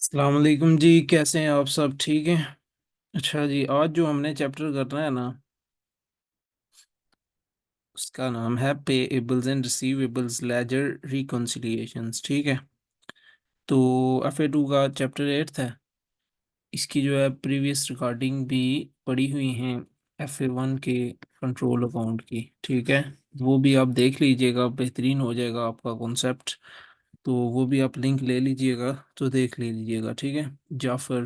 अस्सलाम वालेकुम जी, कैसे हैं आप? सब ठीक हैं? अच्छा जी, आज जो हमने चैप्टर करना है ना, उसका नाम है पेएबल्स एंड रिसीवेबल्स लेजर रिकॉन्सिलिएशंस। ठीक है, तो FA2 का चैप्टर 8 है। इसकी जो है प्रीवियस रिकॉर्डिंग भी पड़ी हुई हैं FA1 के कंट्रोल अकाउंट की। ठीक है, वो भी आप देख लीजिएगा, बेहतरीन हो जाएगा आपका कॉन्सेप्ट। तो वो भी आप लिंक ले लीजिएगा, तो देख लीजिएगा। ठीक है जाफर।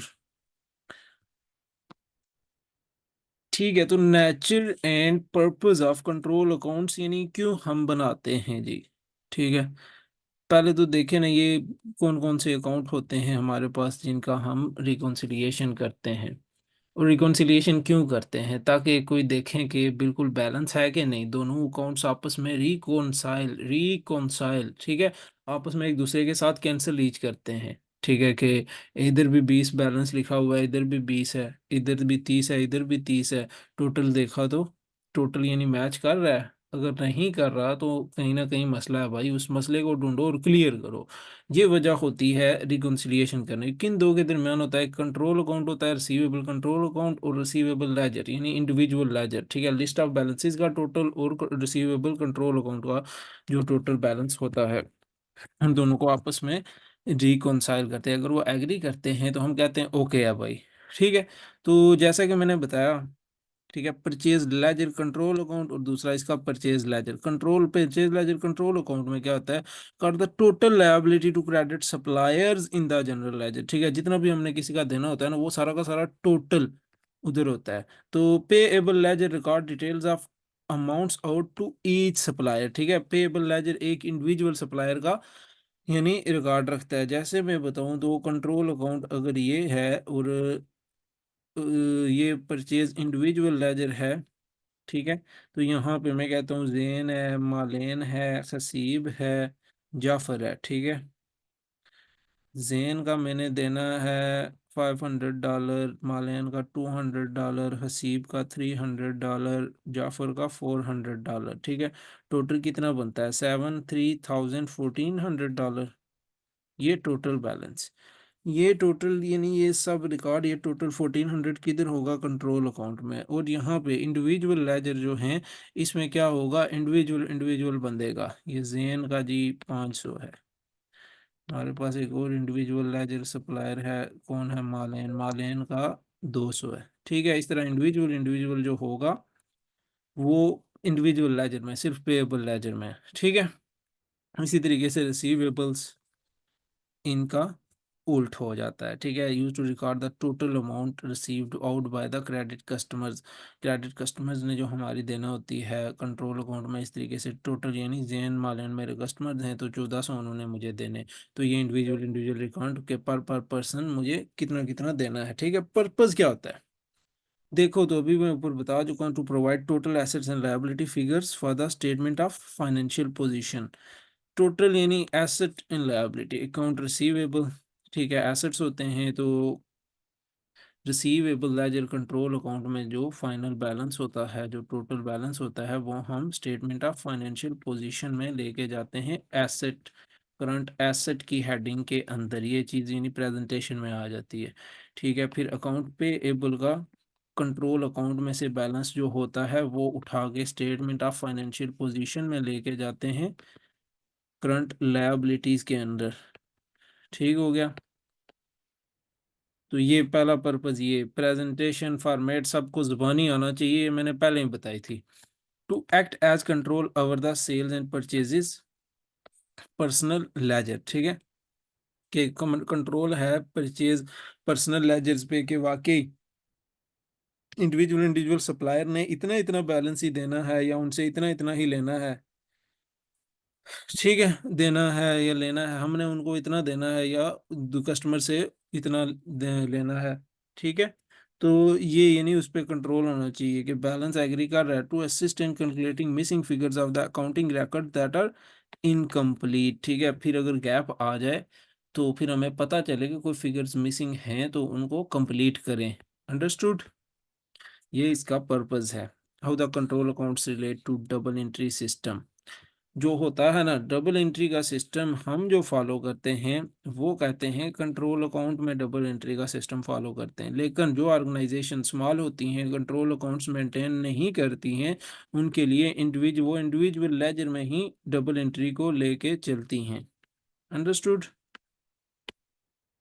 ठीक है, तो nature and purpose of control accounts यानी क्यों हम बनाते हैं जी। ठीक है, पहले तो देखें ना, ये कौन कौन से अकाउंट होते हैं हमारे पास जिनका हम रिकॉन्सिलिएशन करते हैं। और रिकॉन्सिलिएशन क्यों करते हैं? ताकि कोई देखें कि बिल्कुल बैलेंस है कि नहीं, दोनों अकाउंट्स आपस में रिकॉन्साइल रिकॉन्साइल। ठीक है, आपस में एक दूसरे के साथ कैंसिल रीच करते हैं। ठीक है कि इधर भी 20 बैलेंस लिखा हुआ है, इधर भी 20 है, इधर भी 30 है, इधर भी 30 है। टोटल देखा तो टोटल यानी मैच कर रहा है। अगर नहीं कर रहा तो कहीं ना कहीं मसला है भाई, उस मसले को ढूंढो और क्लियर करो। ये वजह होती है रिकॉन्सिलिएशन करने की। किन दो के दरमियान होता है? कंट्रोल अकाउंट होता है, रिसीवेबल कंट्रोल अकाउंट, और रिसीवेबल लेजर यानी इंडिविजुअल लेजर। ठीक है, लिस्ट ऑफ बैलेंसेस का टोटल और रिसीवेबल कंट्रोल अकाउंट का जो टोटल बैलेंस होता है, उन दोनों को आपस में रिकॉन्साइल करते हैं। अगर वो एग्री करते हैं तो हम कहते हैं ओके है भाई। ठीक है, तो जैसा कि मैंने बताया, ठीक है, परचेज लेजर कंट्रोल अकाउंट और दूसरा इसका purchase ledger control. Purchase ledger control account में क्या होता है? कर the total liability to credit suppliers in the general ledger. ठीक है, जितना भी हमने किसी का देना होता है ना, वो सारा का सारा टोटल उधर होता है। तो payable ledger record details of amounts out to each supplier. ठीक है, पेएबल लेजर एक इंडिविजुअल सप्लायर का यानी रिकॉर्ड रखता है। जैसे मैं बताऊं तो कंट्रोल अकाउंट अगर ये है और ये परचेज इंडिविजुअल लेजर है। ठीक है, तो यहाँ पे मैं कहता हूँ जैन है, मालेन है, हसीब है, जाफर है। ठीक है, जैन का मैंने देना है $500, मालेन का $200, हसीब का $300, जाफर का $400। ठीक है, टोटल कितना बनता है? 7 3 1,400 $। ये टोटल बैलेंस, ये टोटल यानी ये सब रिकॉर्ड, ये टोटल 1400 किधर होगा? कंट्रोल अकाउंट में। और यहाँ पे इंडिविजुअल लेजर जो हैं, इसमें क्या होगा? इंडिविजुअल इंडिविजुअल बंदेगा। ये जैन का जी 500 है। हमारे पास एक और इंडिविजुअल लेजर सप्लायर है, कौन है? मालेन। मालेन का 200 है। ठीक है, इस तरह इंडिविजुअल इंडिविजुअल जो होगा वो इंडिविजुअल लेजर में, सिर्फ पेएबल लेजर में। ठीक है, इसी तरीके से रिसीवेबल्स इनका उल्ट हो जाता है। ठीक है, used to record the total amount received out by the credit customers. Credit customers ने जो हमारी देना होती है कंट्रोल अकाउंट में, इस तरीके से टोटल यानी जैन मालन मेरे कस्टमर्स हैं तो 1400 उन्होंने मुझे देने। तो ये इंडिविजुअल इंडिविजुअल अकाउंट के पर पर्सन मुझे कितना कितना देना है। ठीक है, पर्पस क्या होता है? देखो, तो अभी मैं ऊपर बता चुका हूँ, to provide total assets and liability figures for the statement of financial position. Total यानी एसेट इन लायबिलिटी, अकाउंट रिसीवेबल। ठीक है, एसेट्स होते हैं तो रिसीवेबल लेजर कंट्रोल अकाउंट में जो फाइनल बैलेंस होता है, जो टोटल बैलेंस होता है, वो हम स्टेटमेंट ऑफ फाइनेंशियल पोजीशन में लेके जाते हैं एसेट, करंट एसेट की हेडिंग के अंदर। ये चीज़ यानी प्रेजेंटेशन में आ जाती है। ठीक है, फिर अकाउंट पे एबल का कंट्रोल अकाउंट में से बैलेंस जो होता है वो उठा के स्टेटमेंट ऑफ फाइनेंशियल पोजीशन में लेके जाते हैं करंट लायबिलिटीज के अंदर। ठीक हो गया, तो ये पहला पर्पस, ये प्रेजेंटेशन फॉर्मेट सबको जुबानी आना चाहिए, ये मैंने पहले ही बताई थी। To act as control over the sales and purchases personal ledger. ठीक है, कि कंट्रोल है परचेज पर्सनल लेजर्स पे, कि वाकई इंडिविजुअल इंडिविजुअल सप्लायर ने इतना इतना बैलेंस ही देना है या उनसे इतना इतना ही लेना है। ठीक है, देना है या लेना है, हमने उनको इतना देना है या कस्टमर से इतना लेना है। ठीक है, तो ये यानी उस पर कंट्रोल होना चाहिए कि बैलेंस एग्री कर रहा है। To assist in calculating missing figures of the accounting record that are incomplete. ठीक है, फिर अगर गैप आ जाए तो फिर हमें पता चले कि कोई फिगर्स मिसिंग हैं तो उनको कंप्लीट करें। अंडरस्टूड? ये इसका पर्पस है। How the control accounts relate to double entry system. जो होता है ना डबल एंट्री का सिस्टम हम जो फॉलो करते हैं वो कहते हैं कंट्रोल अकाउंट में डबल एंट्री का सिस्टम फॉलो करते हैं। लेकिन जो ऑर्गेनाइजेशन स्मॉल होती हैं, कंट्रोल अकाउंट्स मेंटेन नहीं करती हैं, उनके लिए इंडिविजुअल लेजर में ही डबल एंट्री को लेके चलती हैं। अंडरस्टूड?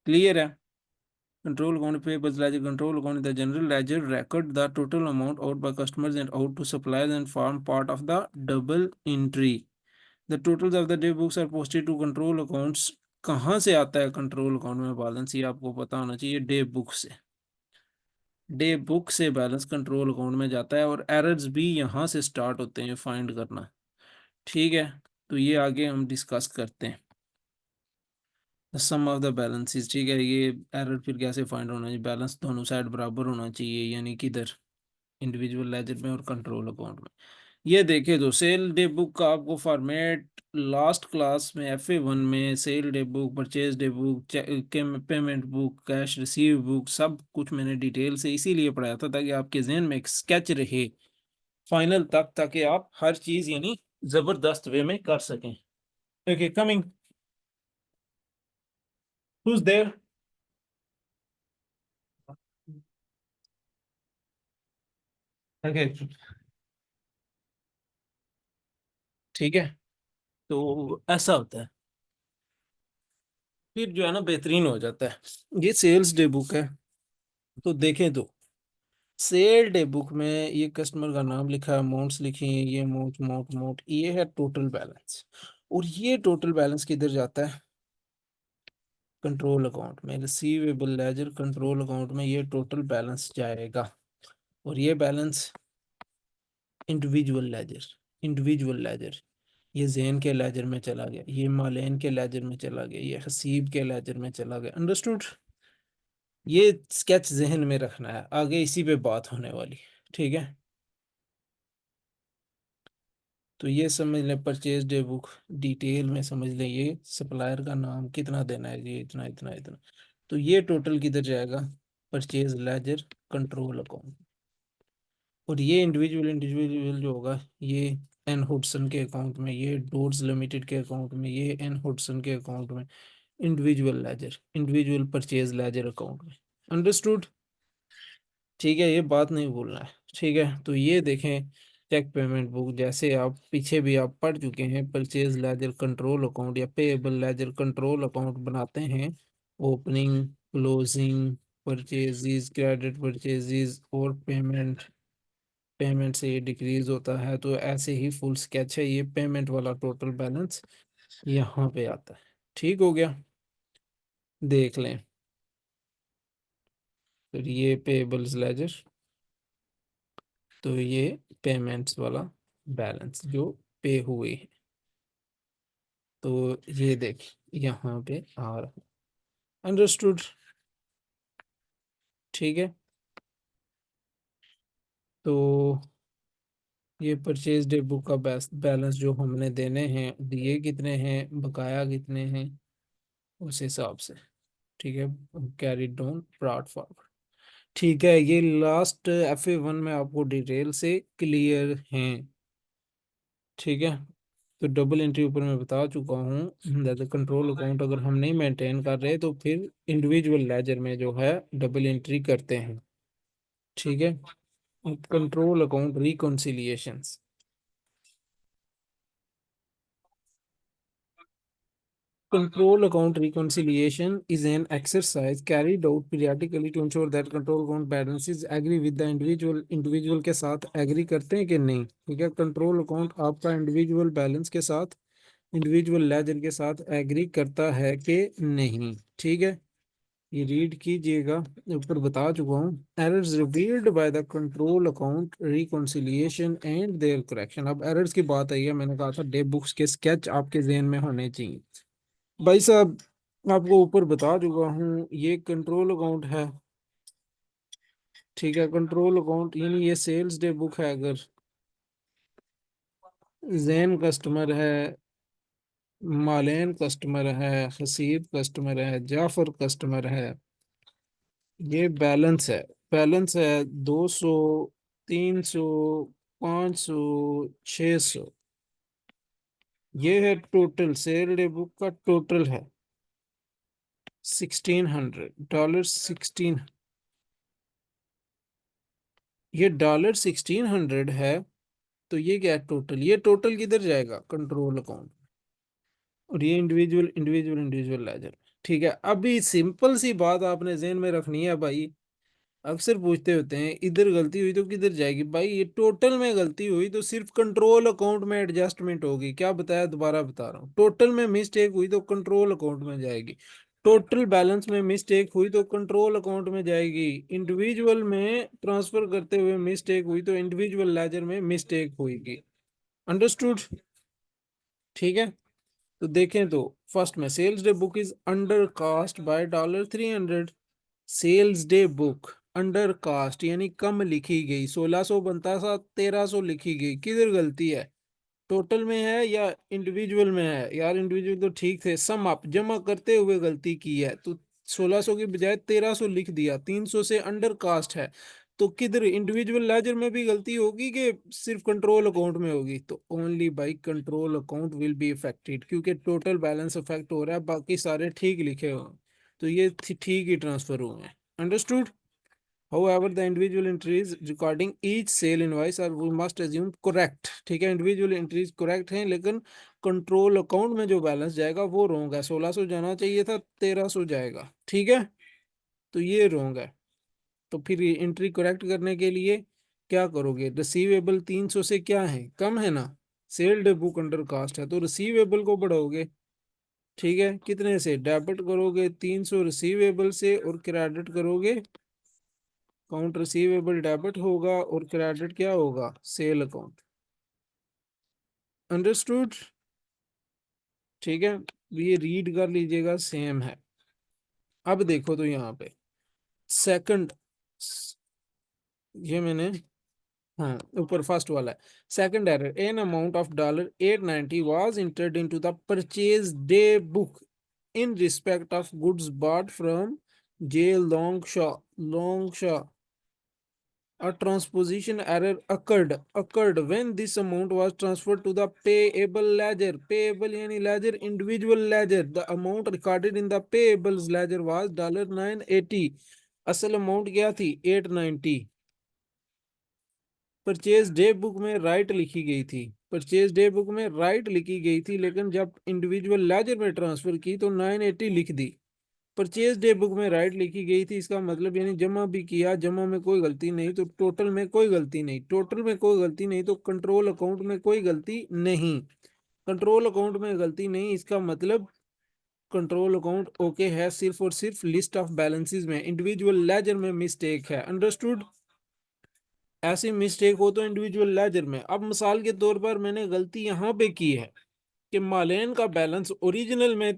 क्लियर है? Control account payables ledger. Control account is the general ledger record the total amount owed by customers and out to suppliers and form part of the double entry. The totals of the day books are posted to control accounts. कहाँ से आता है control account में balance? ये आपको पता होना चाहिए। डे बुक से। डे बुक से बैलेंस कंट्रोल अकाउंट में जाता है और एरर्स भी यहाँ से स्टार्ट होते हैं फाइंड करना। ठीक है, तो ये आगे हम डिस्कस करते हैं। सम ऑफ द बैलेंसेस, ठीक है। ये एरर फिर कैसे फाइंड होना चाहिए? बैलेंस दोनों साइड बराबर होना चाहिए, यानी कि इधर इंडिविजुअल लेजर में और कंट्रोल अकाउंट में। ये देखे तो सेल डे बुक का आपको फॉर्मेट लास्ट क्लास में FA1 में sale day book, purchase day book, payment book, cash receive book, सब कुछ मैंने डिटेल से इसीलिए पढ़ाया था ताकि आपके जहन में एक स्केच रहे फाइनल तक, ताकि आप हर चीज यानी जबरदस्त वे में कर सकें। Okay, coming, who's there? Okay, ठीक है। तो ऐसा होता है, फिर जो है ना बेहतरीन हो जाता है। ये सेल्स डे बुक है, तो देखें तो सेल डे बुक में ये कस्टमर का नाम लिखा है, अमाउंट्स लिखी हैं, ये अमाउंट अमाउंट अमाउंट, ये है टोटल बैलेंस। और ये टोटल बैलेंस किधर जाता है? कंट्रोल अकाउंट में, रिसीवेबल लेजर कंट्रोल अकाउंट में ये टोटल बैलेंस जाएगा। और ये बैलेंस इंडिविजुअल लेजर ये जैन के लेजर में चला गया, ये मालेन के लेजर में चला गया, ये हसीब के लेजर में चला गया। अंडरस्टूड? ये स्केच जहन में रखना है, आगे इसी पे बात होने वाली। ठीक है, तो ये समझ लें परचेज डे बुक डिटेल में समझ लें। ये सप्लायर का नाम कितना देना है, ये इतना इतना इतना। तो ये टोटल किधर जाएगा? Purchase ledger control account. और ये इंडिविजुअल जो होगा, ये एन हुडसन के अकाउंट में, ये डोर्स लिमिटेड के अकाउंट में, ये एन हुडसन के अकाउंट में। इंडिविजुअल परचेज लेजर अकाउंट में। अंडरस्टूड? ठीक है, ये बात नहीं भूलना है। ठीक है, तो ये देखें चेक पेमेंट बुक, जैसे आप पीछे भी आप पढ़ चुके हैं, परचेज लेजर कंट्रोल अकाउंट या पेएबल लेजर कंट्रोल अकाउंट बनाते हैं। Opening, closing, purchases, credit purchases और पेमेंट, पेमेंट से ये डिक्रीज होता है। तो ऐसे ही फुल स्केच है, ये पेमेंट वाला टोटल बैलेंस यहाँ पे आता है। ठीक हो गया? देख लें, फिर ये पेएबल्स लेजर, तो ये पेमेंट्स वाला बैलेंस जो पे हुए हैं, तो ये देख यहाँ पे आ रहा है। अंडरस्टूड? ठीक है, तो ये परचेज डे बुक का बैलेंस जो हमने देने हैं, दिए कितने हैं, बकाया कितने हैं, उस हिसाब से। ठीक है, कैरी डाउन ब्रॉट फॉरवर्ड। ठीक है, ये लास्ट FA1 में आपको डिटेल से क्लियर हैं। ठीक है, तो डबल एंट्री ऊपर मैं बता चुका हूँ। दैट कंट्रोल अकाउंट अगर हम नहीं मेंटेन कर रहे तो फिर इंडिविजुअल लेजर में जो है डबल एंट्री करते हैं। ठीक है, control account reconciliations. Control account reconciliation is an exercise carried out periodically to ensure that control account balances agree with the individual के साथ एग्री करते हैं कि नहीं। ठीक है, कंट्रोल अकाउंट आपका इंडिविजुअल बैलेंस के साथ, इंडिविजुअल लेजर के साथ एग्री करता है कि नहीं। ठीक है, ये रीड कीजिएगा, ऊपर बता चुका हूँ। Errors revealed by the control account reconciliation and their correction. अब एरर्स की बात आई है, मैंने कहा था डे बुक्स के स्केच आपके जहन में होने चाहिए। भाई साहब, आपको ऊपर बता चुका हूँ, ये कंट्रोल अकाउंट है। ठीक है, कंट्रोल अकाउंट यानी ये सेल्स डे बुक है। अगर जैन कस्टमर है, मालेन कस्टमर है, हसीब कस्टमर है, जाफर कस्टमर है, ये बैलेंस है 200, 300, 500, 600। ये है टोटल, सेल डे बुक का टोटल है 1600 डॉलर 16। ये $1600 है। तो ये क्या है टोटल, ये टोटल किधर जाएगा, कंट्रोल अकाउंट। और ये इंडिविजुअल इंडिविजुअल इंडिविजुअल लेजर। ठीक है, अभी सिंपल सी बात आपने जहन में रखनी है भाई। अक्सर पूछते होते हैं इधर गलती हुई तो किधर जाएगी, भाई ये टोटल में गलती हुई तो सिर्फ कंट्रोल अकाउंट में एडजस्टमेंट होगी। क्या बताया, दोबारा बता रहा हूँ, टोटल में मिस्टेक हुई तो कंट्रोल अकाउंट में जाएगी। टोटल बैलेंस में मिस्टेक हुई तो कंट्रोल अकाउंट में जाएगी। इंडिविजुअल में ट्रांसफर करते हुए मिस्टेक हुई तो इंडिविजुअल लेजर में मिस्टेक होगी। अंडरस्टूड। ठीक है, तो देखें तो फर्स्ट में sales day book is under cast by $300। Sales day book under cast यानी कम लिखी गई, 1600 बनता था 1300 लिखी गई, किधर गलती है, टोटल में है या इंडिविजुअल में है। यार इंडिविजुअल तो ठीक थे, सम अप जमा करते हुए गलती की है तो 1600 की बजाय 1300 लिख दिया, 300 से अंडर कास्ट है। तो किधर, इंडिविजुअल लेजर में भी गलती होगी कि सिर्फ कंट्रोल अकाउंट में होगी, तो only by control account will be affected, क्योंकि टोटल बैलेंस अफेक्ट हो रहा है, बाकी सारे ठीक लिखे हुए हैं। तो ये ठीक ही ट्रांसफर हुए हैं। Understood. However, the individual entries recording each sale invoice are we must assume correct। ठीक है, इंडिविजुअल एंट्रीज करेक्ट हैं, लेकिन कंट्रोल अकाउंट में जो बैलेंस जाएगा वो रोंग है। 1600 जाना चाहिए था, 1300 जाएगा। ठीक है, तो ये रोंग है। तो फिर एंट्री करेक्ट करने के लिए क्या करोगे, रिसीवेबल 300 से क्या है, कम है ना, सेल्ड बुक अंडर कास्ट है तो रिसीवेबल को बढ़ाओगे। ठीक है, कितने से, डेबिट करोगे 300 रिसीवेबल से और क्रेडिट करोगे, अकाउंट रिसीवेबल डेबिट होगा और क्रेडिट क्या होगा, सेल अकाउंट। अंडरस्टूड। ठीक है, ये रीड कर लीजिएगा, सेम है। अब देखो तो यहाँ पे सेकंड, ये मैंने, हाँ ऊपर फर्स्ट वाला है। Second error, an amount of $890 was entered into the purchase day book in respect of goods bought from J long Shaw. A transposition error occurred when this amount was transferred to the payable ledger। Payable यानी ledger, individual ledger। The amount recorded in the payables ledger was $980। असल amount क्या थी, 890। Purchase day book में right लिखी गई थी, purchase day book में right लिखी गई थी, लेकिन जब इंडिविजुअल लेजर में ट्रांसफर की तो 980 लिख दी। परचेज डे बुक में राइट लिखी गई थी, इसका मतलब यानी जमा भी किया, जमा में कोई गलती नहीं तो टोटल में कोई गलती नहीं, टोटल में कोई गलती नहीं तो कंट्रोल अकाउंट में कोई गलती नहीं, कंट्रोल अकाउंट में गलती नहीं, इसका मतलब कंट्रोल अकाउंट ओके है। सिर्फ और सिर्फ लिस्ट ऑफ बैलेंसेस में इंडिविजुअल लेजर में मिस्टेक है। अंडरस्टूड। ऐसी मिस्टेक हो तो इंडिविजुअल लेजर में। अब मिसाल के तौर पर मैंने गलती यहाँ पे की है कि मालेन का बैलेंस ओरिजिनल में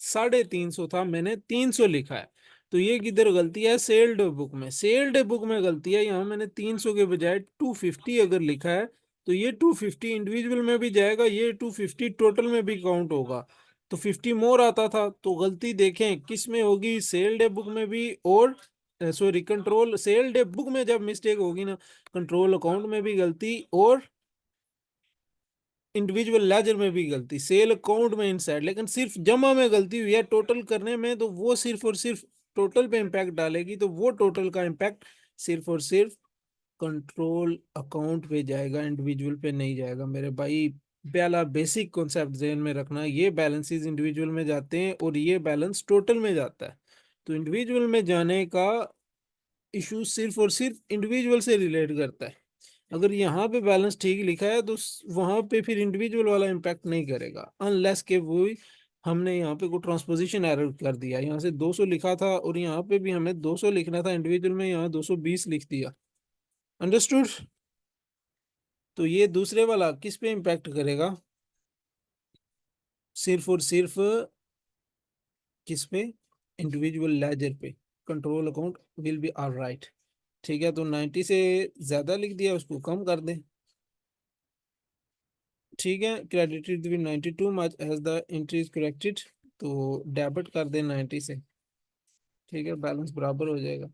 350 था, मैंने 300 लिखा है, तो ये किधर गलती है, सेल्ड बुक में। सेल्ड बुक में गलती है, यहाँ मैंने 300 के बजाय 250 अगर लिखा है तो ये 250 इंडिविजुअल में भी जाएगा, ये 250 टोटल में भी काउंट होगा। तो 50 मोर आता था, तो गलती देखें किस में होगी, सेल्ड बुक में भी, और सॉरी कंट्रोल, सेल्ड बुक में जब मिस्टेक होगी ना, कंट्रोल अकाउंट में भी गलती और इंडिविजुअल लेजर में भी गलती, सेल अकाउंट में इनसाइड, लेकिन सिर्फ जमा में गलती हुई है, टोटल करने में तो वो सिर्फ और सिर्फ टोटल पे इम्पैक्ट डालेगी, तो वो टोटल का इम्पैक्ट सिर्फ और सिर्फ कंट्रोल अकाउंट पे जाएगा, इंडिविजुअल पे नहीं जाएगा मेरे भाई। पहला बेसिक कॉन्सेप्ट ध्यान में रखना, ये बैलेंसेस इंडिविजुअल में जाते हैं और ये बैलेंस टोटल में जाता है। तो इंडिविजुअल में जाने का इशू सिर्फ और सिर्फ इंडिविजुअल से रिलेट करता है। अगर यहाँ पे बैलेंस ठीक लिखा है तो वहां पे फिर इंडिविजुअल वाला इम्पैक्ट नहीं करेगा, अनलेस के वो हमने यहाँ पे कोई ट्रांसपोजिशन एरर कर दिया, यहाँ से 200 लिखा था और यहाँ पे भी हमें 200 लिखना था इंडिविजुअल में, यहाँ 220 लिख दिया। अंडरस्टूड। तो ये दूसरे वाला किस पे इम्पैक्ट करेगा, सिर्फ और सिर्फ किस पे, इंडिविजुअल लेजर पे। Control account will be all right. ठीक है, तो 90 से ज्यादा लिख दिया, उसको कम कर दें। ठीक है, credited with 92 much as the entry is corrected, तो डेबिट कर दें 90 से। ठीक है, बैलेंस बराबर हो जाएगा।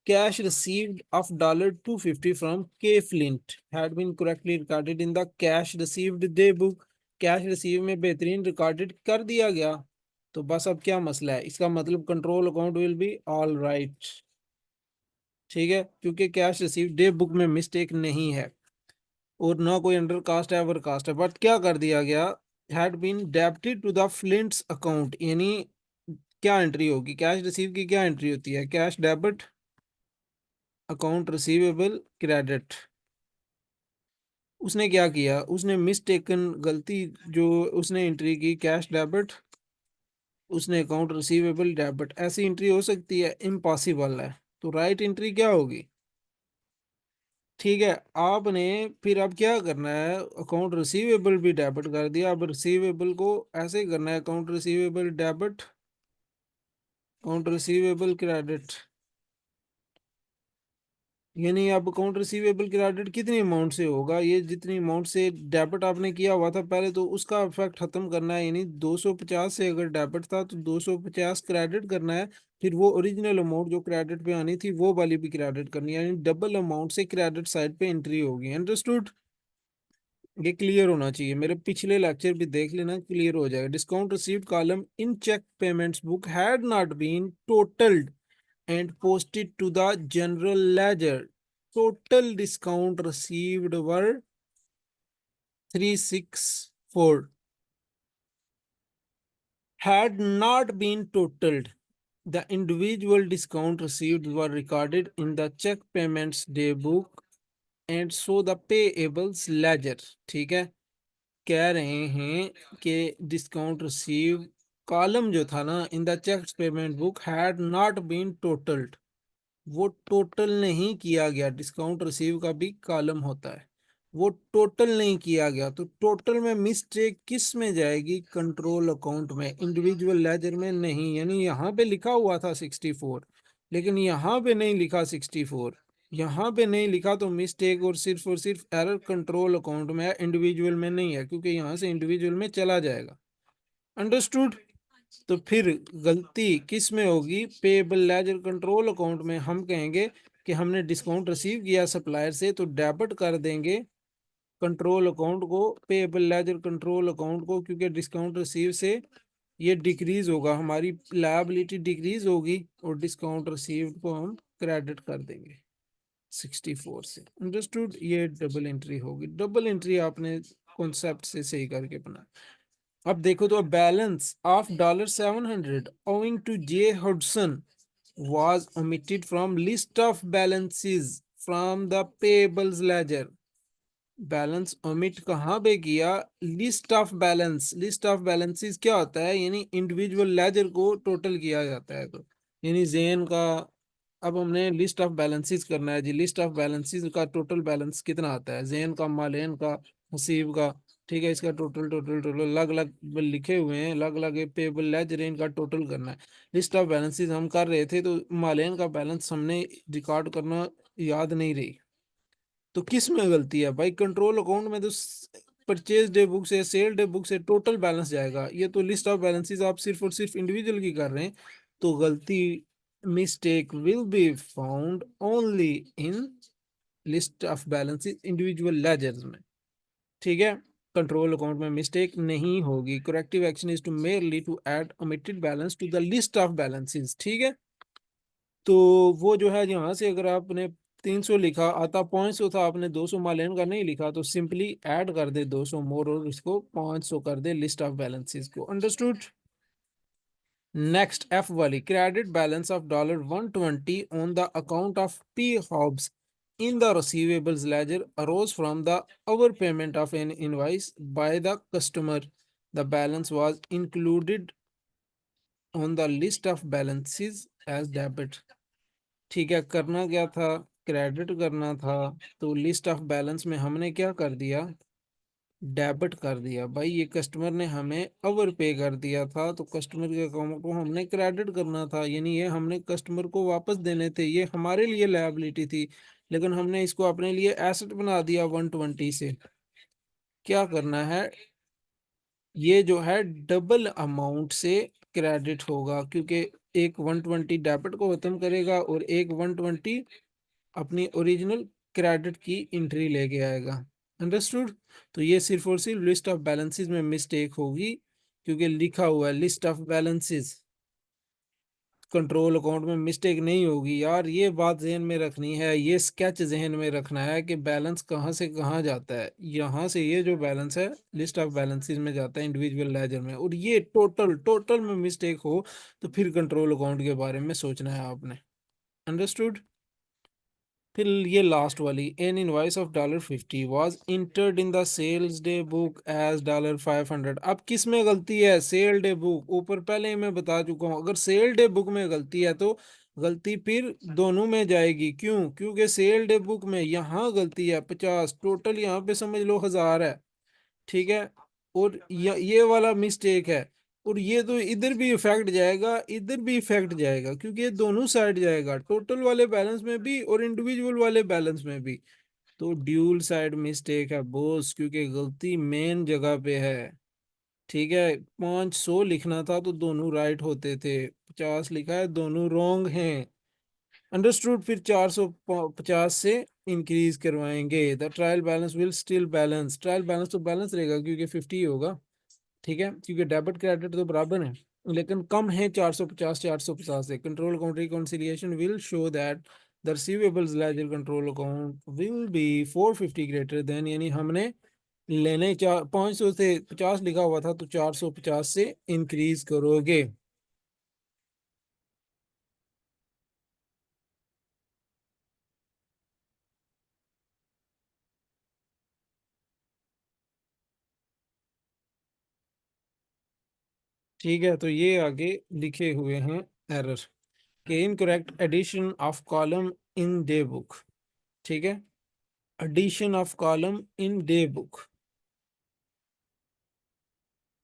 Cash received of $250 from K Flint had been correctly recorded in the cash received day book. Cash receive में बेहतरीन रिकॉर्डेड कर दिया गया। तो बस अब क्या मसला है, इसका मतलब control account will be all right. ठीक है, क्योंकि कैश रिसीव डे बुक में मिस्टेक नहीं है और ना कोई अंडर कास्ट है ओवर कास्ट है, बट क्या कर दिया गया, had been debited to the Flint's account, यानी क्या एंट्री होगी, कैश रिसीव की क्या एंट्री होती है, cash debit account receivable credit. उसने क्या किया, उसने मिस्टेकन गलती जो उसने एंट्री की कैश डेबिट, उसने अकाउंट रिसीवेबल डेबिट, ऐसी एंट्री हो सकती है, इम्पॉसिबल है। तो राइट एंट्री क्या होगी। ठीक है, आपने फिर अब क्या करना है, अकाउंट रिसीवेबल भी डेबिट कर दिया, अब रिसीवेबल को ऐसे ही करना है, account receivable debit account receivable credit, यानी अब अकाउंट रिसीवेबल क्रेडिट कितनी अमाउंट से होगा, ये जितनी अमाउंट से डेबिट आपने किया हुआ था पहले, तो उसका इफेक्ट खत्म करना है, यानी 250 से अगर डेबिट था तो 250 क्रेडिट करना है, फिर वो ओरिजिनल अमाउंट जो क्रेडिट पे आनी थी वो वाली भी क्रेडिट करनी है, यानी डबल अमाउंट से क्रेडिट साइड पे एंट्री होगी। अंडरस्टूड। ये क्लियर होना चाहिए, मेरे पिछले लेक्चर भी देख लेना, क्लियर हो जाएगा। Discount received column in cheque payments book had not been totalled and posted to the general ledger. Total discount received were 364 had not been totaled. The individual discount received were recorded in the check payments day book and so the payables ledger. ठीक है, कह रहे हैं कि discount receive column जो था ना in the cheque payment book had not been totalled, वो टोटल नहीं किया गया, डिस्काउंट रिसीव का भी कॉलम होता है, वो टोटल नहीं किया गया, तो टोटल में मिस्टेक किस में जाएगी, कंट्रोल अकाउंट में, इंडिविजुअल लेजर में नहीं। यानी यहाँ पे लिखा हुआ था 64, लेकिन यहाँ पे नहीं लिखा 64, यहाँ पे नहीं लिखा, तो मिस्टेक और सिर्फ एरर कंट्रोल अकाउंट में है, इंडिविजुअल में नहीं है, क्योंकि यहाँ से इंडिविजुअल में चला जाएगा। अंडरस्टूड। तो फिर गलती किस में होगी, पेबल लेजर कंट्रोल अकाउंट में। हम कहेंगे कि हमने डिस्काउंट रिसीव किया सप्लायर से, तो डेबिट कर देंगे कंट्रोल अकाउंट को, पेबल लेजर कंट्रोल अकाउंट को, क्योंकि डिस्काउंट रिसीव से ये डिक्रीज होगा, हमारी लायबिलिटी डिक्रीज होगी, और डिस्काउंट रिसीव को हम क्रेडिट कर देंगे 64 से। अंडरस्टूड। ये डबल एंट्री होगी, डबल एंट्री आपने कॉन्सेप्ट से सही करके बना। अब देखो तो balance of $700 owing to J Hudson was omitted from list of balances from the payables ledger। Balance omit कहाँ पे किया, list of balance, list of balances क्या होता है, यानी इंडिविजुअल लेजर को टोटल किया जाता है, तो यानी जेन का, अब हमने लिस्ट ऑफ बैलेंसेस करना है जी, लिस्ट ऑफ बैलेंसेस का टोटल बैलेंस कितना आता है, जेन का, मालेन का, हसीब का। ठीक है, इसका टोटल टोटल टोटल अलग अलग लिखे हुए हैं, अलग अलग पेबल लेजर, इनका टोटल करना है। लिस्ट ऑफ बैलेंसेस हम कर रहे थे, तो मालेन का बैलेंस हमने रिकॉर्ड करना याद नहीं रही, तो किस में गलती है भाई, कंट्रोल अकाउंट में तो परचेज डे बुक से, सेल डे बुक से टोटल बैलेंस जाएगा, ये तो लिस्ट ऑफ बैलेंसेस आप सिर्फ और सिर्फ इंडिविजुअल की कर रहे हैं, तो गलती, mistake will be found only in list of balances individual ledgers में। ठीक है, कंट्रोल अकाउंट में मिस्टेक नहीं होगी। Corrective action is to merely to add omitted balance to the list of balances. ठीक है, तो वो जो है यहाँ से अगर आपने 300 लिखा आता 500 था, आपने 200 मालेन का नहीं लिखा, तो सिंपली ऐड कर दे 200 मोर और इसको 500 कर दे लिस्ट ऑफ बैलेंसेस को। अंडरस्टूड। नेक्स्ट एफ वाली, credit balance of $120 on the account of P Hobbs in the receivables ledger arose from the overpayment of an invoice by the customer. The balance was included on the list of balances as debit। ठीक है, करना क्या था, credit करना था, तो list of balance में हमने क्या कर दिया, डेबिट कर दिया। भाई ये कस्टमर ने हमें ओवर पे कर दिया था, तो कस्टमर के अकाउंट को हमने क्रेडिट करना था, यानी ये हमने कस्टमर को वापस देने थे, ये हमारे लिए लायबिलिटी थी, लेकिन हमने इसको अपने लिए एसेट बना दिया 120 से। क्या करना है, ये जो है डबल अमाउंट से क्रेडिट होगा, क्योंकि एक 120 डेबिट को खत्म करेगा और एक 120 अपनी ओरिजिनल क्रेडिट की एंट्री लेके आएगा। अंडरस्टूड। तो ये सिर्फ और सिर्फ लिस्ट ऑफ बैलेंसेस में मिस्टेक होगी, क्योंकि लिखा हुआ है list of balances, control account में मिस्टेक नहीं होगी यार। ये बात जहन में रखनी है, ये स्केच जहन में रखना है कि बैलेंस कहाँ से कहाँ जाता है। यहाँ से ये जो बैलेंस है लिस्ट ऑफ बैलेंसेस में जाता है इंडिविजुअल लेजर में, और ये टोटल टोटल में मिस्टेक हो तो फिर कंट्रोल अकाउंट के बारे में सोचना है आपने। अंडरस्टूड। फिर ये लास्ट वाली, an invoice of $50 was entered in the sales day book as $500। अब किस में गलती है? सेल डे बुक, ऊपर पहले ही मैं बता चुका हूँ, अगर सेल डे बुक में गलती है तो गलती फिर दोनों में जाएगी। क्यों? क्योंकि सेल डे बुक में यहाँ गलती है 50, टोटल यहाँ पे समझ लो 1000 है, ठीक है। और ये वाला मिस्टेक है, और ये तो इधर भी इफेक्ट जाएगा, इधर भी इफेक्ट जाएगा, क्योंकि ये दोनों साइड जाएगा, टोटल वाले बैलेंस में भी और इंडिविजुअल वाले बैलेंस में भी। तो ड्यूल साइड मिस्टेक है बॉस, क्योंकि गलती मेन जगह पे है, ठीक है। 500 लिखना था तो दोनों राइट होते थे, 50 लिखा है दोनों रॉन्ग हैं। अंडरस्टूड। फिर 450 से इंक्रीज करवाएंगे। The trial balance will still balance, trial balance तो बैलेंस रहेगा क्योंकि 50 होगा, ठीक है, क्योंकि डेबिट क्रेडिट तो बराबर है, लेकिन कम है 450 से। Control account reconciliation will show that the receivables laser control account will B 450 greater than, यानी हमने लेने 500 से 50 लिखा हुआ था तो 450 से इंक्रीज करोगे। ठीक है, तो ये आगे लिखे हुए हैं एरर के, incorrect addition of column in day book, ठीक है, addition of column in day book.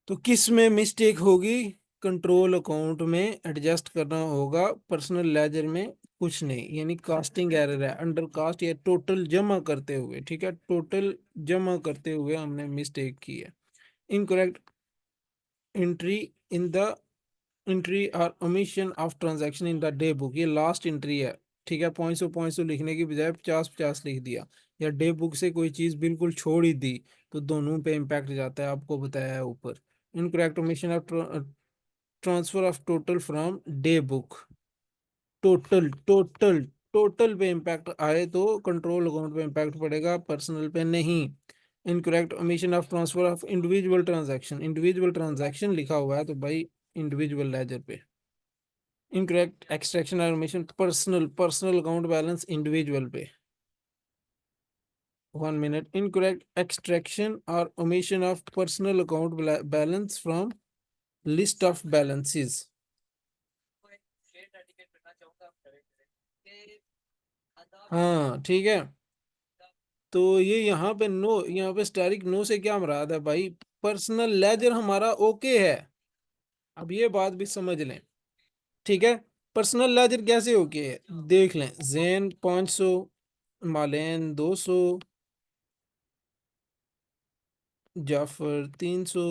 तो किस में मिस्टेक होगी? कंट्रोल अकाउंट में एडजस्ट करना होगा, पर्सनल लेजर में कुछ नहीं, यानी कास्टिंग एरर है, अंडर कास्ट या टोटल जमा करते हुए, ठीक है, टोटल जमा करते हुए हमने मिस्टेक की है। Incorrect entry in the entry और omission of transaction in the day book, ये लास्ट एंट्री है, ठीक है। 500 लिखने की बजाय 50 लिख दिया, या डे बुक से कोई चीज बिल्कुल छोड़ ही दी, तो दोनों पे इम्पैक्ट जाता है, आपको बताया है ऊपर। Incorrect omission of transfer of total from day book, total total total पे इम्पैक्ट आए तो कंट्रोल अकाउंट पे इम्पैक्ट पड़ेगा, पर्सनल पे नहीं। Incorrect omission of transfer of individual transaction, individual transaction लिखा हुआ है तो भाई इंडिविजुअल लेजर पे। इनकरेक्ट एक्सट्रैक्शन और omission personal, personal account balance individual पे। 1 मिनट। इनकरेक्ट एक्सट्रैक्शन और omission of personal account balance from list of balances. हाँ ठीक है, तो ये यहाँ पे नो, यहाँ पे स्टैरिक नो से क्या मुराद है भाई? पर्सनल लेजर हमारा ओके है, अब ये बात भी समझ लें, ठीक है। पर्सनल लेजर कैसे ओके है देख लें, जैन 500, मालेन 200, जाफर 300।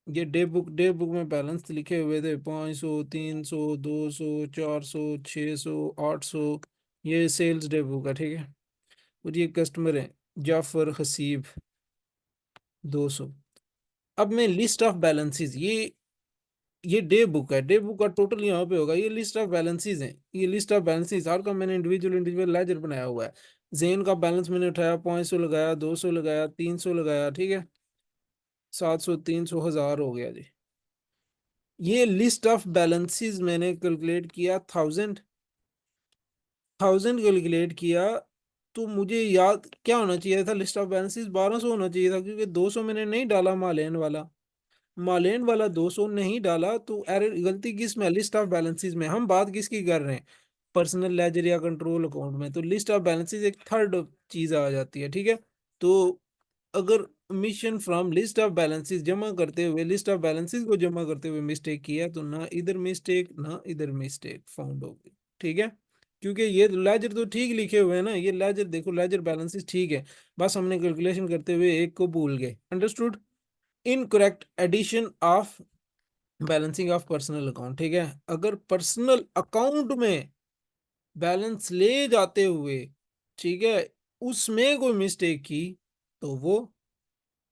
ये डे बुक में बैलेंस लिखे हुए थे 500, 300, 200, 400, 600, 800। ये सेल्स डे बुक है, ठीक है। और ये कस्टमर है जाफर हसीब 200। अब मैं लिस्ट ऑफ बैलेंसेस, ये डे बुक है, डे बुक का टोटल यहाँ पे होगा, ये लिस्ट ऑफ बैलेंसेस हैं, ये लिस्ट ऑफ बैलेंसेस हर का मैंने इंडिविजुअल इंडिविजुअल लेजर बनाया हुआ है। जेन का बैलेंस मैंने उठाया, 500 लगाया, 200 लगाया, 300 लगाया, ठीक है, 700, 300, 1000 हो गया जी। ये लिस्ट ऑफ बैलेंसेस मैंने कैलकुलेट किया, 1000 कैलकुलेट किया, तो मुझे याद क्या होना चाहिए था? लिस्ट ऑफ बैलेंसेस 1200 होना चाहिए था, क्योंकि 200 मैंने नहीं डाला मालेन वाला, मालेन वाला 200 नहीं डाला, तो एरर गलती किस में? लिस्ट ऑफ बैलेंसेस में। हम बात किसकी कर रहे हैं? पर्सनल लेजर या कंट्रोल अकाउंट में, तो लिस्ट ऑफ बैलेंसेस एक थर्ड चीज आ जाती है, ठीक है। तो अगर mission from list of balances जमा करते हुए, लिस्ट ऑफ बैलेंसेस को जमा करते हुए मिस्टेक किया, तो ना इधर मिस्टेक ना इधर मिस्टेक फाउंड होगी, ठीक है। क्योंकि ये लेजर तो ठीक लिखे हुए हैं ना, ये लेजर देखो, लेजर बैलेंसेस ठीक है, बस हमने कैलकुलेशन करते हुए एक को भूल गए। Understood. Incorrect addition of balancing of personal account, ठीक है, अगर पर्सनल अकाउंट में बैलेंस ले जाते हुए, ठीक है, उसमें कोई मिस्टेक की तो वो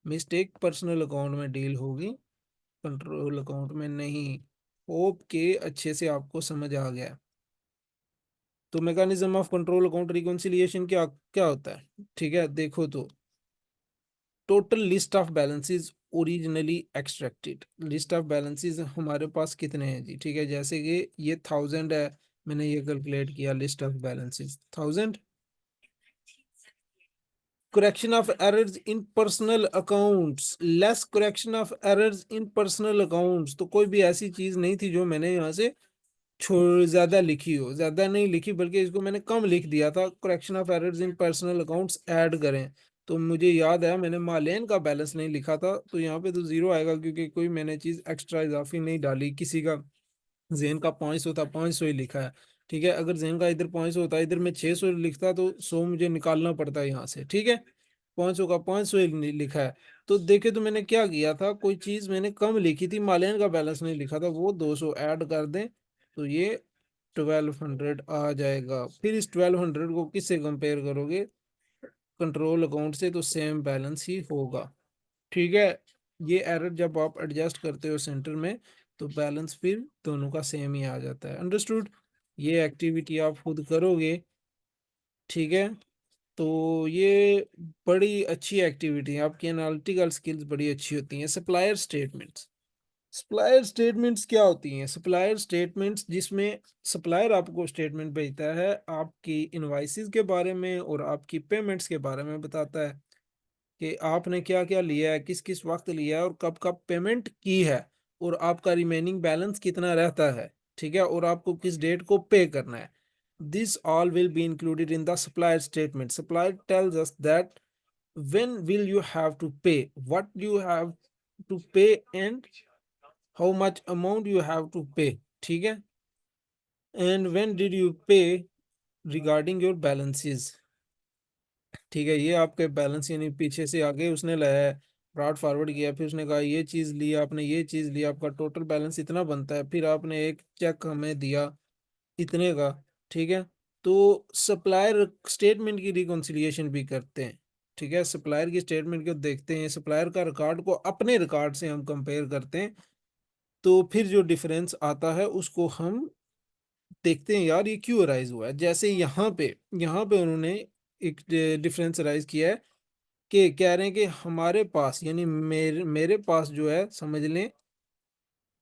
मिस्टेक पर्सनल अकाउंट में डील होगी, कंट्रोल अकाउंट में नहीं। होप के अच्छे से आपको समझ आ गया। तो mechanism of control account reconciliation क्या क्या होता है, ठीक है, देखो तो। Total list of balances originally extracted. List of balances हमारे पास कितने हैं जी, ठीक है, जैसे कि ये 1000 है, मैंने ये कैलकुलेट किया, list of balances 1000। correction of errors in personal accounts, less correction of errors in personal accounts। तो कोई भी ऐसी चीज नहीं थी जो मैंने यहाँ से छोड़ ज्यादा लिखी हो, ज्यादा नहीं लिखी बल्कि इसको मैंने कम लिख दिया था। Correction of errors in personal accounts add करें, तो मुझे याद है मैंने मालेन का बैलेंस नहीं लिखा था, तो यहाँ पे तो जीरो आएगा क्योंकि कोई मैंने चीज एक्स्ट्रा इजाफी नहीं डाली। किसी का जेन का 500 था, 500 ही लिखा है, ठीक है। अगर जेन का इधर 500 होता, इधर मैं 600 लिखता तो 100 मुझे निकालना पड़ता है यहाँ से, ठीक है। 500 का 500 ही लिखा है। तो देखे तो मैंने क्या किया था, कोई चीज मैंने कम लिखी थी, मालेन का बैलेंस नहीं लिखा था, वो 200 ऐड कर दें तो ये 1200 आ जाएगा। फिर इस 1200 को किससे कंपेयर करोगे, कंट्रोल अकाउंट से, तो सेम बैलेंस ही होगा, ठीक है। ये एरर जब आप एडजस्ट करते हो सेंटर में तो बैलेंस फिर दोनों का सेम ही आ जाता है। अंडरस्टूड। ये एक्टिविटी आप खुद करोगे, ठीक है। तो ये बड़ी अच्छी एक्टिविटी है, आपकी एनालिटिकल स्किल्स बड़ी अच्छी होती हैं। Supplier statements. सप्लायर स्टेटमेंट्स क्या होती हैं, सप्लायर स्टेटमेंट्स जिसमें सप्लायर आपको स्टेटमेंट भेजता है आपकी इनवाइसेस के बारे में और आपकी पेमेंट्स के बारे में बताता है कि आपने क्या क्या लिया है, किस किस वक्त लिया है और कब कब पेमेंट की है, और आपका रिमेनिंग बैलेंस कितना रहता है, ठीक है, और आपको किस डेट को पे करना है। This all will be included in the supplier statement. Supplier tells us that when will you have to pay, what you have to pay and how much amount you have to pay, ठीक है, and when did you pay regarding your balances, ठीक है। ये आपके balance यानी पीछे से आगे उसने लाया है, ब्रॉड फॉरवर्ड किया, फिर उसने कहा ये चीज लिया आपने, ये चीज लिया, आपका टोटल बैलेंस इतना बनता है, फिर आपने एक चेक हमें दिया इतने का, ठीक है। तो सप्लायर स्टेटमेंट की रिकॉन्सिलिएशन भी करते हैं, ठीक है। सप्लायर की स्टेटमेंट को देखते हैं, सप्लायर का रिकॉर्ड को अपने रिकॉर्ड से हम कंपेयर करते हैं, तो फिर जो डिफरेंस आता है उसको हम देखते हैं, यार ये क्यों अराइज हुआ है। जैसे यहाँ पे उन्होंने एक डिफरेंस अराइज किया है कि कह रहे हैं कि हमारे पास यानी मेरे मेरे पास जो है, समझ लें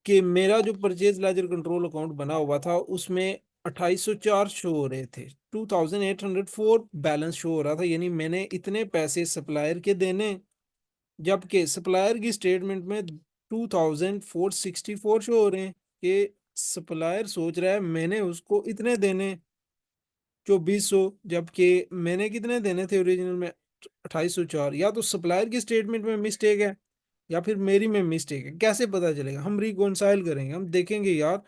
कि मेरा जो परचेज लेजर कंट्रोल अकाउंट बना हुआ था उसमें 2804 शो हो रहे थे, 2804 बैलेंस शो हो रहा था, यानी मैंने इतने पैसे सप्लायर के देने, जबकि सप्लायर की स्टेटमेंट में 2464 शो हो रहे हैं कि सप्लायर सोच रहा है मैंने उसको इतने देने 2400, जबकि मैंने कितने देने थे ओरिजिनल में 2804। या तो सप्लायर की स्टेटमेंट में मिस्टेक है या फिर मेरी में मिस्टेक है, कैसे पता चलेगा, हम रिकॉन्साइल करेंगे, हम देखेंगे यार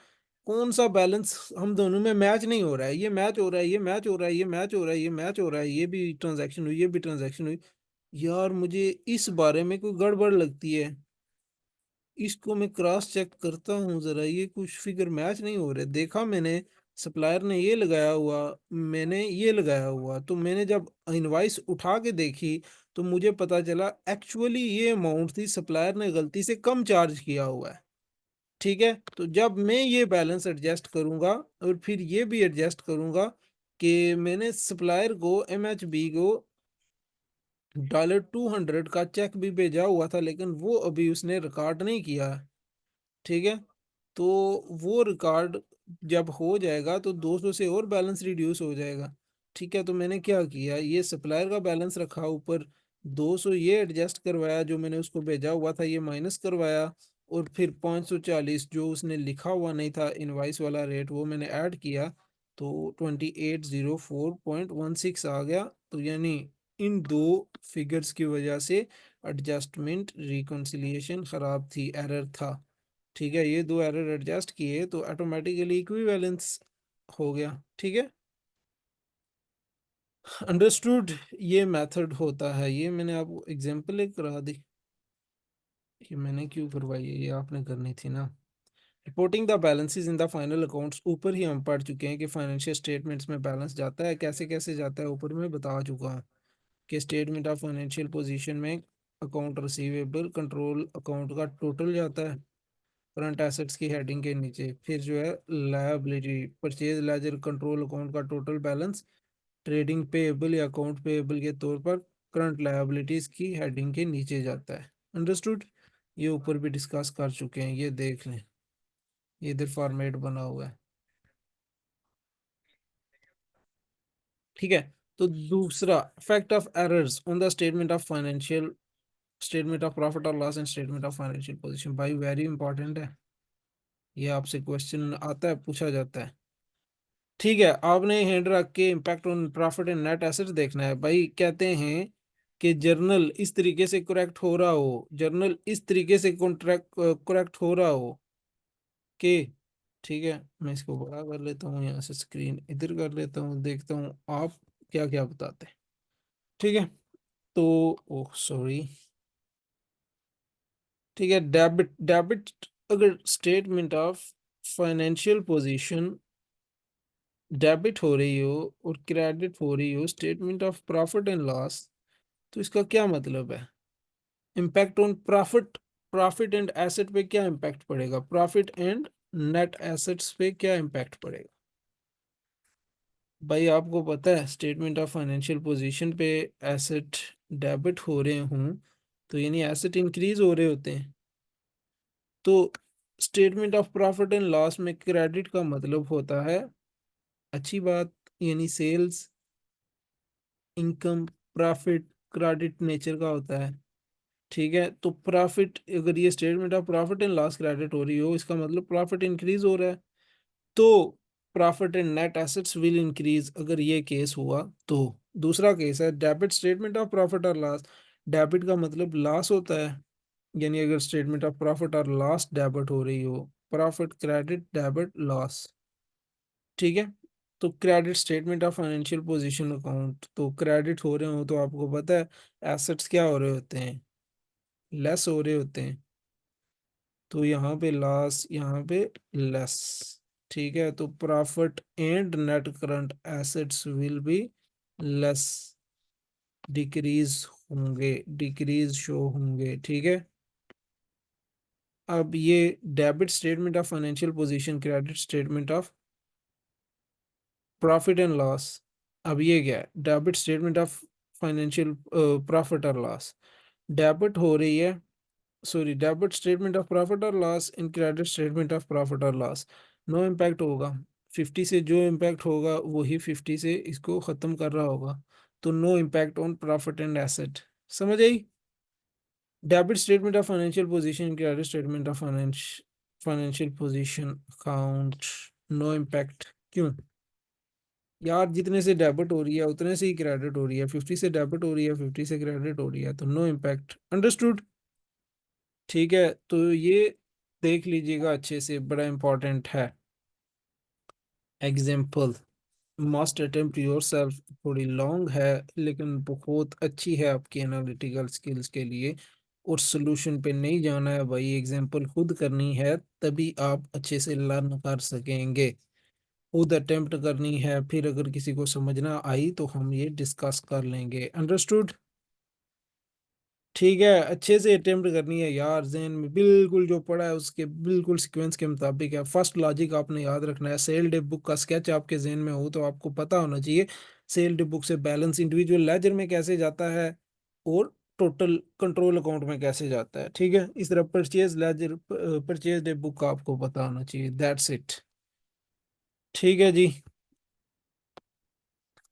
कौन सा बैलेंस हम दोनों में मैच नहीं हो रहा है, ये मैच हो रहा है, ये मैच हो रहा है, ये मैच हो रहा है, ये मैच हो रहा है, ये भी ट्रांजैक्शन हुई, ये भी ट्रांजैक्शन हुई, यार मुझे इस बारे में कोई गड़बड़ लगती है, इसको मैं क्रॉस चेक करता हूँ जरा, ये कुछ फिगर मैच नहीं हो रहे, देखा मैंने सप्लायर ने ये लगाया हुआ, मैंने ये लगाया हुआ, तो मैंने जब इनवाइस उठा के देखी तो मुझे पता चला एक्चुअली ये अमाउंट थी, सप्लायर ने गलती से कम चार्ज किया हुआ है, ठीक है। तो जब मैं ये बैलेंस एडजस्ट करूंगा और फिर ये भी एडजस्ट करूंगा कि मैंने सप्लायर को MHB को $200 का चेक भी भेजा हुआ था लेकिन वो अभी उसने रिकॉर्ड नहीं किया, ठीक है। तो वो रिकॉर्ड जब हो जाएगा तो 200 से और बैलेंस रिड्यूस हो जाएगा, ठीक है। तो मैंने क्या किया, ये सप्लायर का बैलेंस रखा ऊपर, 200 ये एडजस्ट करवाया, जो मैंने उसको भेजा हुआ था ये माइनस करवाया, और फिर 540 जो उसने लिखा हुआ नहीं था इनवाइस वाला रेट वो मैंने ऐड किया, तो 2804.16 आ गया। तो यानी इन दो फिगर्स की वजह से एडजस्टमेंट रिकॉन्सिलिएशन खराब थी, एरर था, ठीक है। ये दो एरर एडजस्ट किए तो ऑटोमेटिकली इक्विवेलेंस हो गया, ठीक है। अंडरस्टूड। ये मेथड होता है, ये मैंने आपको एग्जांपल एक करा दी, ये मैंने क्यों करवाई है, ये आपने करनी थी ना। Reporting the balances in the final accounts, ऊपर ही हम पढ़ चुके हैं कि फाइनेंशियल स्टेटमेंट्स में बैलेंस जाता है कैसे कैसे जाता है, ऊपर में बता चुका हूँ। कि स्टेटमेंट ऑफ फाइनेंशियल पोजीशन में अकाउंट रिसीवेबल कंट्रोल अकाउंट का टोटल जाता है करंट एसेट्स की हेडिंग के नीचे, फिर जो है liability purchase ledger control account का टोटल बैलेंस ट्रेडिंग पेएबल या अकाउंट पेएबल के तौर पर करंट लायबिलिटीज की हेडिंग के नीचे जाता है। अंडरस्टूड? ये ऊपर भी डिस्कस कर चुके हैं, ये देख लें, ये इधर फॉर्मेट बना हुआ है। ठीक है, तो दूसरा, effect of errors on the statement of financial statement of profit और loss and statement of financial position. भाई वेरी इंपॉर्टेंट है, ये आपसे क्वेश्चन आता है, पूछा जाता है। ठीक है, आपने हैंड रख के impact on profit and net assets देखना है। भाई कहते हैं कि जर्नल इस तरीके से करेक्ट हो रहा हो, जर्नल इस तरीके से कॉन्ट्रैक्ट करेक्ट हो रहा हो कि, ठीक है, मैं इसको बड़ा कर लेता हूँ, यहाँ से स्क्रीन इधर कर लेता हूँ, देखता हूँ आप क्या क्या बताते हैं। ठीक है, तो ओह सॉरी, ठीक है, डेबिट डेबिट अगर statement of financial position debit हो रही हो और क्रेडिट हो रही हो statement of profit and loss, तो इसका क्या मतलब है? Impact on profit, profit and asset पे क्या इम्पैक्ट पड़ेगा, प्रॉफिट एंड नेट एसेट्स पे क्या इम्पैक्ट पड़ेगा? भाई आपको पता है स्टेटमेंट ऑफ फाइनेंशियल पोजीशन पे एसेट डेबिट हो रहे हूँ तो यानी एसेट इंक्रीज हो रहे होते हैं, तो statement of profit and loss में क्रेडिट का मतलब होता है अच्छी बात, यानी sales, income, profit credit nature का होता है। ठीक है, तो प्रॉफिट, अगर ये statement of profit and loss credit हो रही हो इसका मतलब प्रॉफिट इंक्रीज हो रहा है, तो profit and net assets will increase अगर ये केस हुआ तो। दूसरा केस है डेबिट स्टेटमेंट ऑफ प्रॉफिट और लॉस, डेबिट का मतलब लॉस होता है, यानी अगर स्टेटमेंट ऑफ प्रॉफिट और लॉस डेबिट हो रही हो, प्रॉफिट क्रेडिट डेबिट लॉस। ठीक है, तो credit statement of financial position account, तो क्रेडिट हो रहे हो तो आपको पता है एसेट्स क्या हो रहे होते हैं, लेस हो रहे होते हैं, तो यहाँ पे लॉस, यहाँ पे लेस। ठीक है, तो profit and net current assets will be less, decrease होंगे, डिक्रीज शो होंगे। ठीक है, अब ये debit statement of financial position, credit statement of profit and loss, अब ये क्या है, debit statement of financial profit और लॉस, डेबिट हो रही है, sorry, debit statement of profit और loss in credit statement of profit और लॉस, नो इम्पैक्ट होगा, 50 से जो इम्पैक्ट होगा वही 50 से इसको खत्म कर रहा होगा, तो no impact on profit and asset. समझ आई? Debit statement of financial position, credit statement of financial position account, no impact. क्यों यार, जितने से डेबिट हो रही है उतने से ही क्रेडिट हो रही है, 50 से डेबिट हो रही है 50 से क्रेडिट हो रही है, तो नो इम्पैक्ट। अंडरस्टूड? ठीक है, तो ये देख लीजिएगा अच्छे से, बड़ा इंपॉर्टेंट है। Example, must attempt your self, थोड़ी लॉन्ग है लेकिन बहुत अच्छी है आपकी एनालिटिकल स्किल्स के लिए, और सोल्यूशन पे नहीं जाना है भाई, एग्जाम्पल खुद करनी है, तभी आप अच्छे से लर्न कर सकेंगे। खुद अटेम्प्ट करनी है, फिर अगर किसी को समझना आई तो हम ये डिस्कस कर लेंगे। अंडरस्टूड? ठीक है, अच्छे से अटेम्प्ट करनी है यार, जहन में बिल्कुल जो पढ़ा है उसके बिल्कुल सीक्वेंस के मुताबिक है। फर्स्ट लॉजिक आपने याद रखना है, सेल डे बुक का स्केच आपके जहन में हो तो आपको पता होना चाहिए सेल डे बुक से बैलेंस इंडिविजुअल लेजर में कैसे जाता है और टोटल कंट्रोल अकाउंट में कैसे जाता है। ठीक है, इस तरह purchase laser, purchase day book का आपको पता होना चाहिए। That's it. ठीक है जी,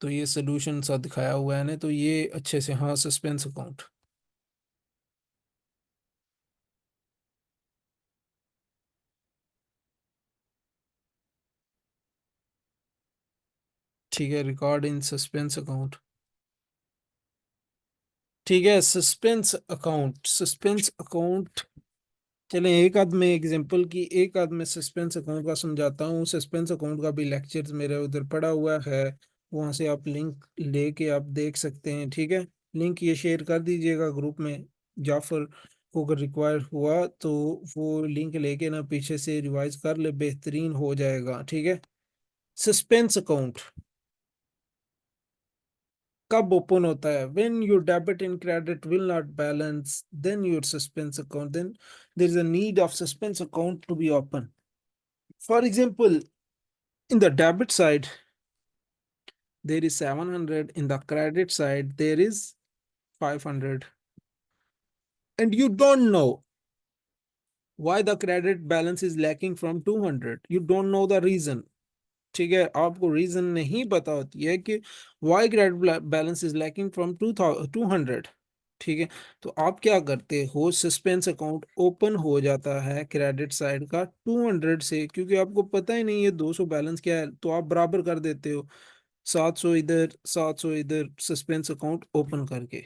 तो ये सोल्यूशन सा दिखाया हुआ है ना, तो ये अच्छे से, हाँ, सस्पेंस अकाउंट। ठीक है, रिकॉर्ड इन सस्पेंस अकाउंट। ठीक है, सस्पेंस अकाउंट, सस्पेंस अकाउंट, चलें एक आध में एग्जांपल की, एक आध में सस्पेंस अकाउंट का समझाता हूँ। सस्पेंस अकाउंट का भी लेक्चर्स मेरे उधर पड़ा हुआ है, वहाँ से आप लिंक लेके आप देख सकते हैं। ठीक है, लिंक ये शेयर कर दीजिएगा ग्रुप में, जाफर को अगर रिक्वायर हुआ तो वो लिंक लेके ना पीछे से रिवाइज कर ले, बेहतरीन हो जाएगा। ठीक है, सस्पेंस अकाउंट, कब ओपन होता है? When your debit and credit will not balance, then your suspense account, then there is a need of suspense account to be open. For example, in the debit side there is 700, in the credit side there is 500, and you don't know why the credit balance is lacking from 200. You don't know the reason. ठीक है, आपको reason नहीं पता होती है कि why credit balance is lacking from 200. ठीक है, तो आप क्या करते हो? सस्पेंस अकाउंट ओपन हो जाता है क्रेडिट साइड का 200 से, क्योंकि आपको पता ही नहीं है 200 बैलेंस क्या है, तो आप बराबर कर देते हो 700 इधर 700 इधर, सस्पेंस अकाउंट ओपन करके.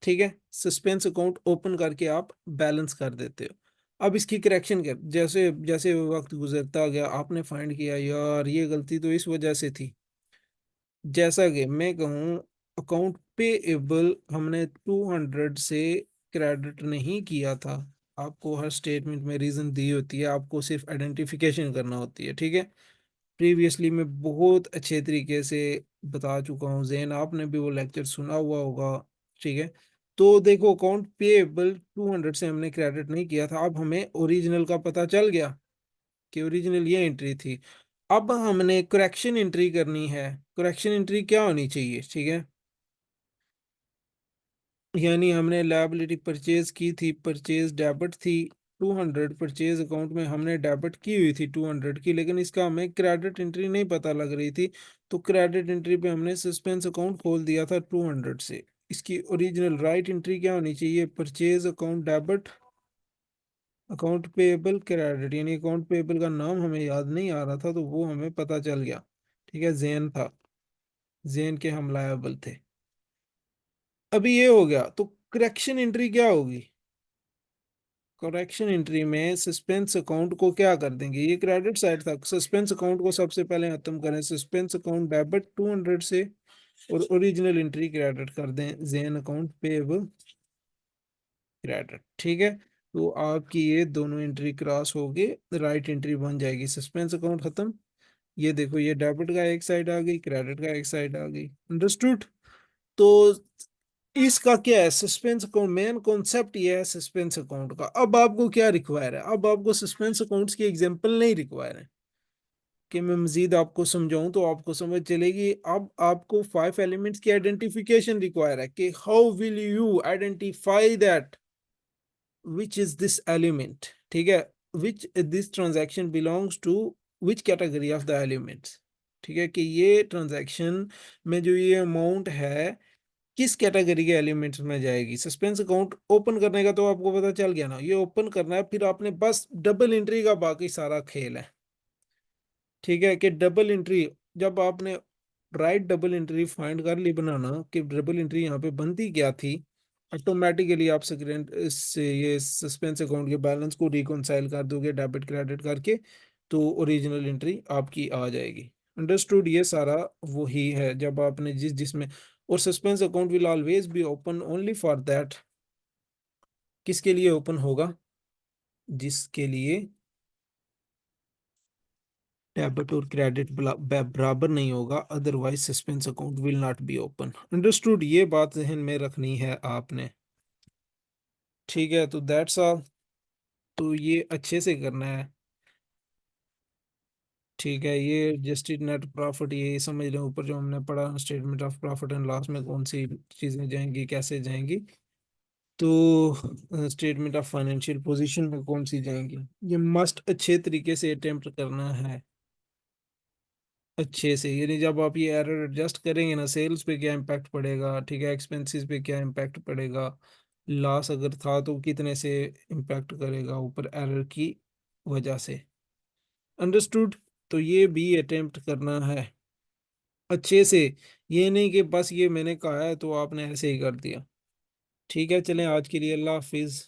ठीक है, सस्पेंस अकाउंट ओपन करके आप बैलेंस कर देते हो. अब इसकी करेक्शन कर, जैसे जैसे वक्त गुजरता गया आपने फाइंड किया यार ये गलती तो इस वजह से थी. जैसा कि मैं कहूँ, अकाउंट पेएबल हमने 200 से क्रेडिट नहीं किया था. आपको हर स्टेटमेंट में रीजन दी होती है, आपको सिर्फ आइडेंटिफिकेशन करना होती है. ठीक है, प्रीवियसली मैं बहुत अच्छे तरीके से बता चुका हूँ, जैन आपने भी वो लेक्चर सुना हुआ होगा. ठीक है, तो देखो अकाउंट पेएबल 200 से हमने क्रेडिट नहीं किया था, अब हमें ओरिजिनल का पता चल गया कि ओरिजिनल ये एंट्री थी. अब हमने करेक्शन एंट्री करनी है. करेक्शन एंट्री क्या होनी चाहिए? ठीक है, यानी हमने लायबिलिटी परचेज की थी, परचेज डेबिट थी 200, परचेज अकाउंट में हमने डेबिट की हुई थी 200 की, लेकिन इसका हमें क्रेडिट एंट्री नहीं पता लग रही थी. तो क्रेडिट एंट्री पे हमने सस्पेंस अकाउंट खोल दिया था 200 से. इसकी ओरिजिनल राइट एंट्री क्या होनी चाहिए? Purchase account debit, account payable credit, यानी अकाउंट पेएबल का नाम हमें याद नहीं आ रहा था, तो वो हमें पता चल गया. ठीक है, जैन था, जैन के हम लायबल थे. अभी ये हो गया, तो करेक्शन एंट्री क्या होगी? करेक्शन एंट्री में सस्पेंस अकाउंट को क्या कर देंगे? ये क्रेडिट साइड था, सस्पेंस अकाउंट को सबसे पहले खत्म करें. सस्पेंस अकाउंट डेबिट 200 से, और ओरिजिनल एंट्री क्रेडिट कर दें, जेन अकाउंट पेएबल क्रेडिट. ठीक है, तो आपकी ये दोनों एंट्री क्रॉस हो गए, राइट एंट्री बन जाएगी. सस्पेंस अकाउंट खत्म. ये देखो, ये डेबिट का एक साइड आ गई, क्रेडिट का एक साइड आ गई. अंडरस्टूड? तो इसका क्या है, सस्पेंस अकाउंट मेन कॉन्सेप्ट ये है सस्पेंस अकाउंट का. अब आपको क्या रिक्वायर है? अब आपको सस्पेंस अकाउंट्स की एग्जांपल नहीं रिक्वायर है कि मैं मजीद आपको समझाऊं तो आपको समझ चलेगी. अब आपको 5 एलिमेंट्स की आइडेंटिफिकेशन रिक्वायर है कि how will you identify that which is this element. ठीक है, which this transaction belongs to which category of the elements. ठीक है, कि ये ट्रांजैक्शन में जो ये अमाउंट है किस कैटेगरी के एलिमेंट्स में जाएगी. सस्पेंस अकाउंट ओपन करने का तो आपको पता चल गया ना, ये ओपन करना है, फिर आपने बस डबल एंट्री का बाकी सारा खेल है. ठीक है, कि डबल एंट्री, जब आपने राइट डबल एंट्री फाइंड कर ली बनाना कि डबल एंट्री यहाँ पे बनती क्या थी, ऑटोमेटिकली आप सेकेंड से ये सस्पेंस अकाउंट के बैलेंस को रिकॉन्साइल कर दोगे डेबिट क्रेडिट करके, तो ओरिजिनल एंट्री आपकी आ जाएगी. अंडरस्टूड? ये सारा वही है जब आपने जिसमें, और suspense account will always be open only for that. किसके लिए ओपन होगा? जिसके लिए डेबिट और क्रेडिट बराबर नहीं होगा, otherwise suspense account will not be open. Understood? ये बात जहन में रखनी है आपने. ठीक है, तो दैट्स ऑल. तो ये अच्छे से करना है. ठीक है, ये जस्टिस नेट प्रॉफिट ये समझ रहे हैं, ऊपर जो हमने पढ़ा statement of profit and loss में कौन सी चीजें जाएंगी कैसे जाएंगी, तो स्टेटमेंट ऑफ फाइनेंशियल पोजीशन में कौन सी जाएंगी, ये मस्ट अच्छे तरीके से अटेम्प्ट करना है. अच्छे से, यानी जब आप ये एरर एडजस्ट करेंगे ना, सेल्स पे क्या इम्पैक्ट पड़ेगा, ठीक है, एक्सपेंसेस पे क्या इम्पैक्ट पड़ेगा, लॉस अगर था तो कितने से इम्पैक्ट करेगा ऊपर एरर की वजह से. अंडरस्टूड? तो ये भी अटेम्प्ट करना है अच्छे से. ये नहीं कि बस ये मैंने कहा है तो आपने ऐसे ही कर दिया. ठीक है, चलें आज के लिए अल्लाह हाफिज़.